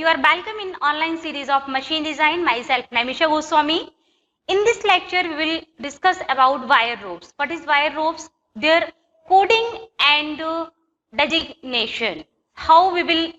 you are welcome in online series of machine design. Myself, Naimisha Goswami. In this lecture, we will discuss about wire ropes. What is wire ropes? Their coding and designation. How we will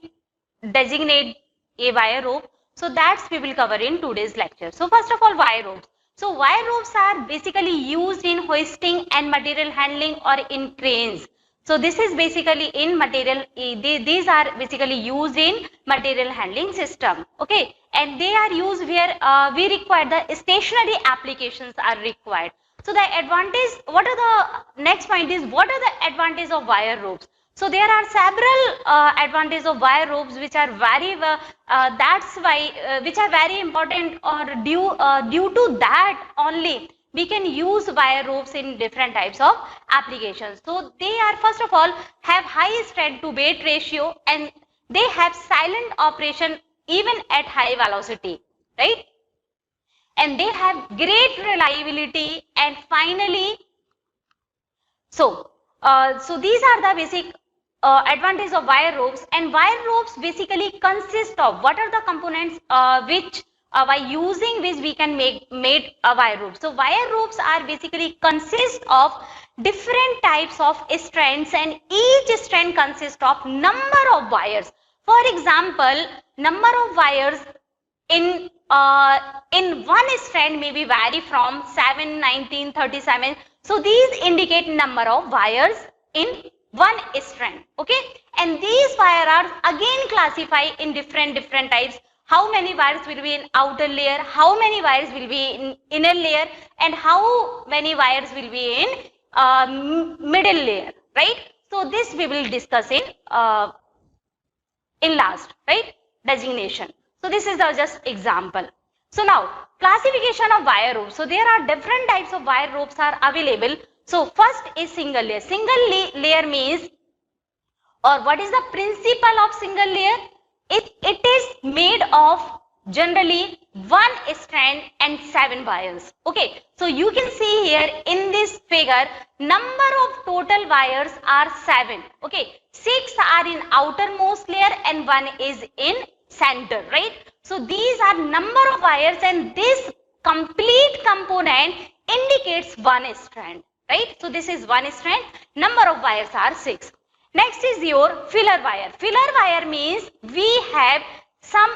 designate a wire rope. So that's we will cover in today's lecture. So first of all, wire ropes. So wire ropes are basically used in hoisting and material handling or in cranes. So this is basically in material, these are basically used in material handling system, okay, and they are used where we require the stationary applications are required. So the advantage, what are the next point is, what are the advantages of wire ropes? So there are several advantages of wire ropes which are very, that's why, which are very important, or due to that only we can use wire ropes in different types of applications. So they are, first of all, have high strength to weight ratio, and they have silent operation even at high velocity, right? And they have great reliability. And finally, so these are the basic advantages of wire ropes. And wire ropes basically consist of, what are the components which by using which we can make a wire rope. So wire ropes are basically consist of different types of strands, and each strand consists of number of wires. For example, number of wires in one strand may be vary from 7, 19, 37. So these indicate number of wires in one strand, okay, and these wires are again classified in different types. How many wires will be in outer layer, how many wires will be in inner layer, and how many wires will be in middle layer, right? So this we will discuss in last, right, designation. So this is the just example. So now classification of wire ropes. So there are different types of wire ropes are available. So first is single layer. Single layer means, or what is the principle of single layer? It is made of generally one strand and 7 wires. Okay, so you can see here in this figure, number of total wires are 7. Okay, 6 are in outermost layer and 1 is in center, right? So these are number of wires, and this complete component indicates one strand, right? So this is one strand, number of wires are 6. Next is your filler wire. Filler wire means we have some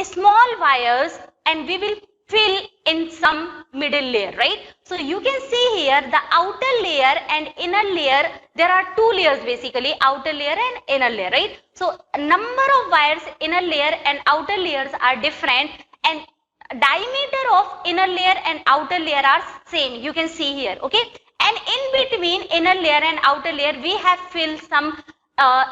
small wires and we will fill in some middle layer, right? So you can see here the outer layer and inner layer, there are 2 layers basically, outer layer and inner layer, right? So number of wires inner layer and outer layers are different, and diameter of inner layer and outer layer are same, you can see here, okay? And in between inner layer and outer layer, we have filled some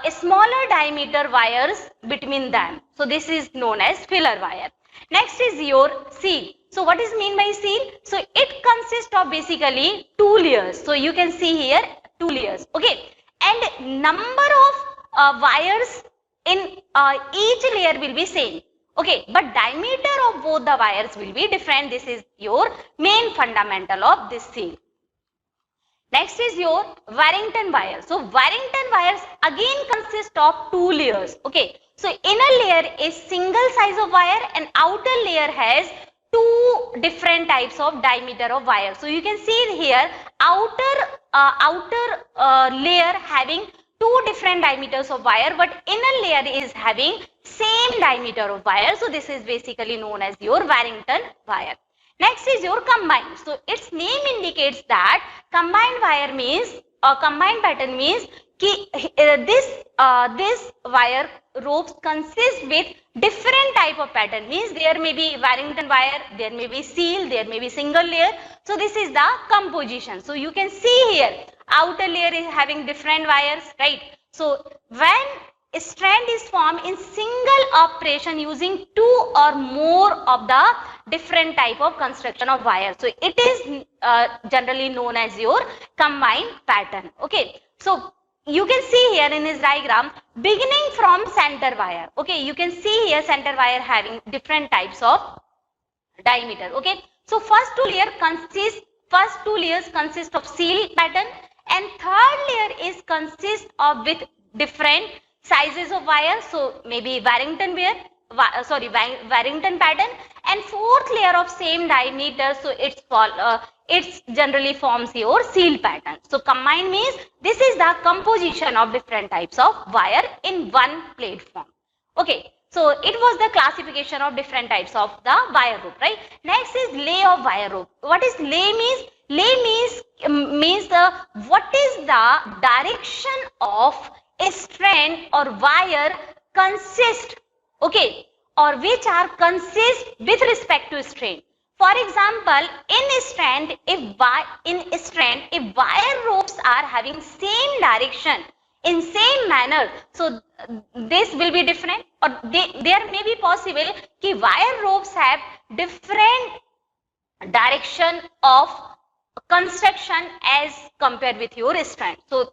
smaller diameter wires between them. So this is known as filler wire. Next is your seal. So what is mean by seal? So it consists of basically 2 layers. So you can see here 2 layers, okay? And number of wires in each layer will be same, okay? But diameter of both the wires will be different. This is your main fundamental of this seal. Next is your Warrington wire. So Warrington wires again consist of 2 layers. Okay. So inner layer is single size of wire, and outer layer has 2 different types of diameter of wire. So you can see here outer layer having 2 different diameters of wire, but inner layer is having same diameter of wire. So this is basically known as your Warrington wire. Next is your combined. So its name indicates that combined wire means, combined pattern means this wire ropes consist with different type of pattern. Means there may be Warrington wire, there may be seal, there may be single layer. So this is the composition. So you can see here outer layer is having different wires, right? So when a strand is formed in single operation using 2 or more of the different type of construction of wire, so it is generally known as your combined pattern. Okay, so you can see here in this diagram, beginning from center wire. Okay, you can see here center wire having different types of diameter. Okay, so first 2 layers consist of seal pattern, and third layer consist of with different sizes of wire. So maybe Warrington wire, Warrington pattern, and fourth layer of same diameter, so it's generally forms your seal pattern. So combined means this is the composition of different types of wire in one platform. Okay, so it was the classification of different types of the wire rope, right? Next is lay of wire rope. What is lay means? Lay means what is the direction of a strand or wire consist, okay, or which are consist with respect to strain. For example, in a strand, if wire ropes are having same direction in same manner, so this will be different, or there may be possible कि wire ropes have different direction of construction as compared with your strand. So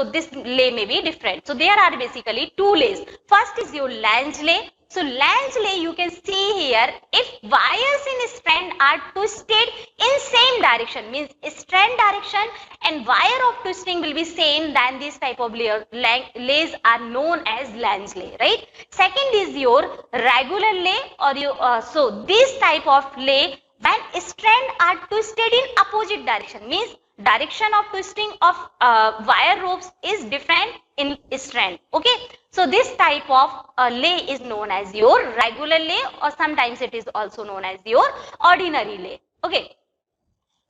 this lay may be different. So there are basically two lays. First is your lange lay. So lange lay, you can see here, if wires in strand are twisted in same direction, means strand direction and wire of twisting will be same, then this type of lays are known as lange lay, right? Second is your regular lay, or so this type of lay when strands are twisted in opposite direction, means direction of twisting of wire ropes is different in strand. Okay, so this type of lay is known as your regular lay, or sometimes it is also known as your ordinary lay. Okay,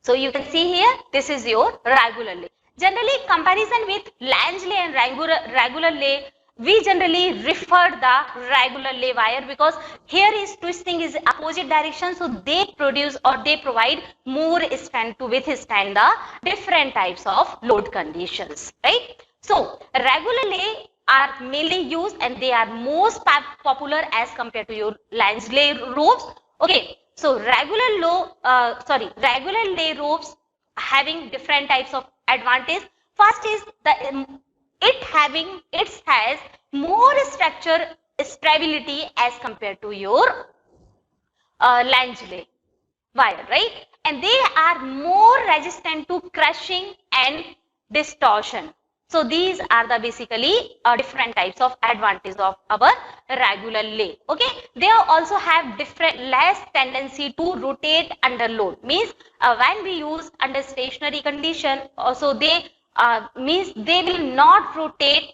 so you can see here, this is your regular lay. Generally, comparison with lange lay and regular lay, we generally refer the regular lay wire because here is twisting is opposite direction, so they produce or they provide more strength to withstand the different types of load conditions, right? So regular lay are mainly used and they are most popular as compared to your lange lay ropes. Okay, so regular lay ropes having different types of advantage. First is it has more structure stability as compared to your lange lay wire, right? And they are more resistant to crushing and distortion. So these are the basically different types of advantage of our regular lay. Okay, they also have less tendency to rotate under load. Means when we use under stationary condition, also they means they will not rotate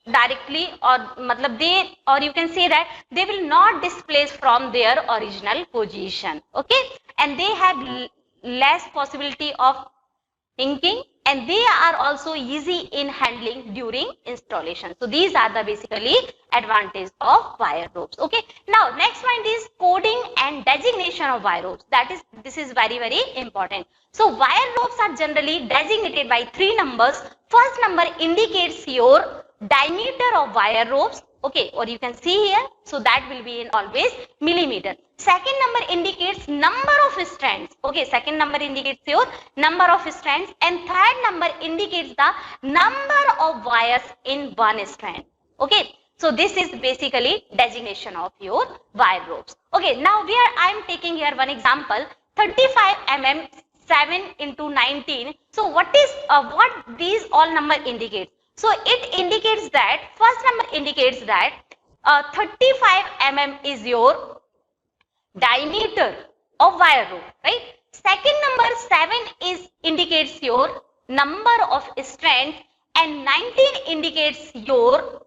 directly, or you can say that they will not displace from their original position. Okay, and they have less possibility of inking, and they are also easy in handling during installation. So these are the basically advantage of wire ropes. Okay, now next point is coding and designation of wire ropes. This is very important. So wire ropes are generally designated by 3 numbers. First number indicates your diameter of wire ropes, okay, or you can see here, so that will be in always millimeter. Second number indicates number of strands, okay, second number indicates your number of strands, and third number indicates the number of wires in one strand. Okay, so this is basically designation of your wire ropes. Okay, now I am taking here one example, 35 mm 7 into 19. So what these all number indicates? So it indicates that first number indicates that 35 mm is your diameter of wire rope, right? Second number 7 indicates your number of strands, and 19 indicates your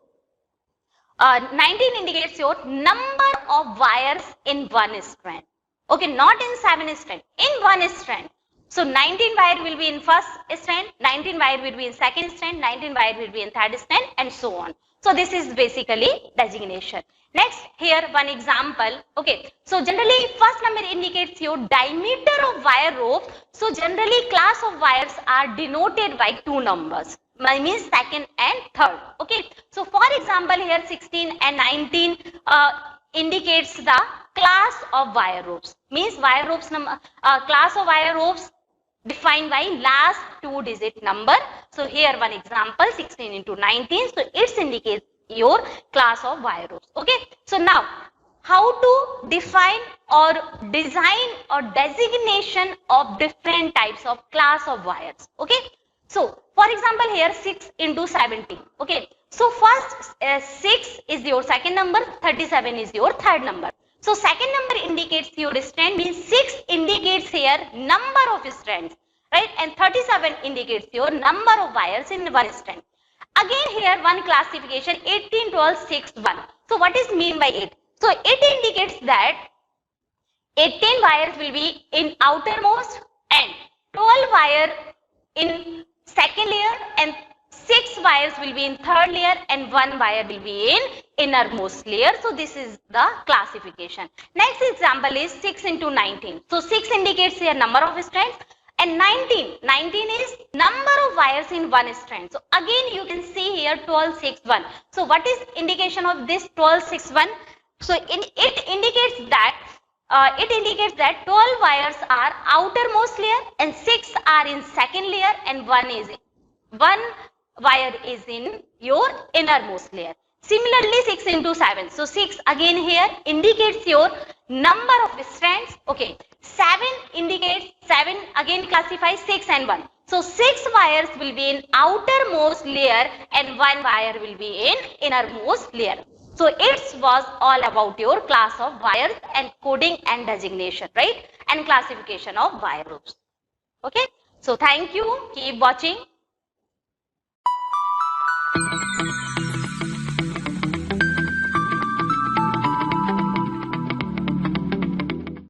number of wires in one strand. Okay, not in 7 strands, in one strand. So 19 wire will be in first strand, 19 wire will be in second strand, 19 wire will be in third strand, and so on. So this is basically designation. Next, here one example. Okay, so generally first number indicates your diameter of wire rope. So generally class of wires are denoted by 2 numbers. Means second and third. Okay, so for example here 16 and 19 indicates the class of wire ropes. Means wire ropes class of wire ropes defined by last 2-digit number. So here one example 16 into 19. So it indicates your class of wire ropes. Okay. So now how to define or design or designation of different types of class of wires. Okay. So for example here 6 into 17. Okay. So first 6 is your second number, 37 is your third number. So second number indicates your strand, means 6 indicates here number of strands, right? And 37 indicates your number of wires in one strand. Again here one classification 18, 12, 6, 1. So what is mean by it? So it indicates that 18 wires will be in outermost and 12 wire in second layer and 6 wires will be in third layer and 1 wire will be in innermost layer. So this is the classification. Next example is 6 into 19. So 6 indicates here number of strands and 19 is number of wires in one strand. So again you can see here 12, 6, 1. So what is indication of this 12, 6, 1? So it indicates that 12 wires are outermost layer and 6 are in second layer and 1 wire is in your innermost layer. Similarly 6 into 7. So 6 again here indicates your number of strands. Okay. 7 indicates 7 again classifies 6 and 1. So 6 wires will be in outermost layer and 1 wire will be in innermost layer. So it was all about your class of wires and coding and designation, right? And classification of wire loops. Okay. So thank you. Keep watching.